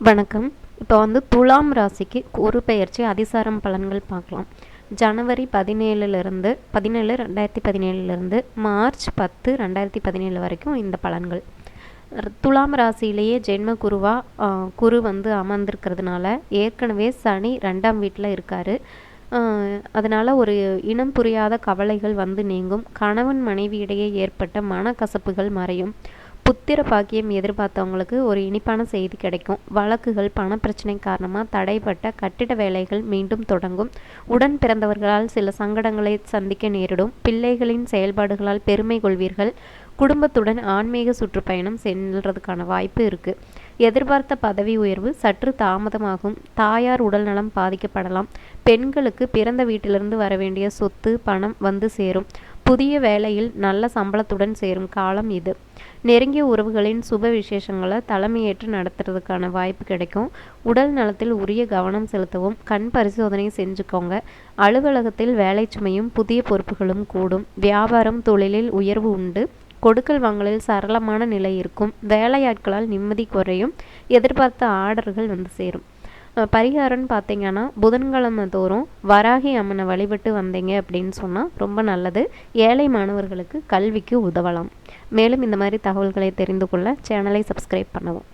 வணக்கம். இப்போ துலாம் ராசிக்கு குரு பெயர்ச்சி அதிசாரம் பலன்கள் பார்க்கலாம். ஜனவரி 17 மார்ச் 10 2017 வரைக்கும் இந்த பலன்கள். துலாம் ராசியிலேயே ஜென்ம குருவா குரு அமர்ந்திருக்கிறதுனால ஏற்கனவே சனி 2ஆம் வீட்டில் இருக்கார். அதனால் ஒரு இனம் புரியாத கவலைகள் நீங்கும். கணவன் மனைவி இடையே ஏற்பட்ட மனக்கசப்புகள் மறையும். புத்திர பாக்கியம் எதிர்பார்த்தவங்களுக்கு ஒரு இனிப்பான செய்தி கிடைக்கும். வழக்குகள் பணப்பிரச்சனை காரணமாக தடைப்பட்ட கட்டிட வேலைகள் மீண்டும் தொடங்கும். உடன் பிறந்தவர்களால் சில சங்கடங்களை சந்திக்க நேரிடும். பிள்ளைகளின் செயல்பாடுகளால் பெருமை கொள்வீர்கள். குடும்பத்துடன் ஆன்மீக சுற்றுப்பயணம் செல்றதுக்கான வாய்ப்பு இருக்குது. எதிர்பார்த்த பதவி உயர்வு சற்று தாமதமாகும். தாயார் உடல்நலம் பாதிக்கப்படலாம். பெண்களுக்கு பிறந்த வீட்டிலிருந்து வர வேண்டிய சொத்து பணம் சேரும். புதிய வேலையில் நல்ல சம்பளத்துடன் சேரும் காலம் இது. நெருங்கிய உறவுகளின் சுப விசேஷங்களை தலைமையேற்று நடத்துறதுக்கான வாய்ப்பு கிடைக்கும். உடல் நலத்தில் உரிய கவனம் செலுத்தவும். கண் பரிசோதனை செஞ்சுக்கோங்க. அலுவலகத்தில் வேலை சுமையும் புதிய பொறுப்புகளும் கூடும். வியாபாரம் தொழிலில் உயர்வு உண்டு. கொடுக்கல் வாங்கலில் சரளமான நிலை இருக்கும். வேலையாட்களால் நிம்மதி குறையும். எதிர்பார்த்த ஆர்டர்கள் சேரும். பரிகாரம்னு பார்த்தீங்கன்னா புதன்கிழமை தோறும் வராகி அம்மனை வழிபட்டு வந்தீங்க அப்படின்னு சொன்னால் ரொம்ப நல்லது. ஏழை மாணவர்களுக்கு கல்விக்கு உதவலாம். மேலும் இந்த மாதிரி தகவல்களை தெரிந்து கொள்ள சேனலை சப்ஸ்கிரைப் பண்ணவும்.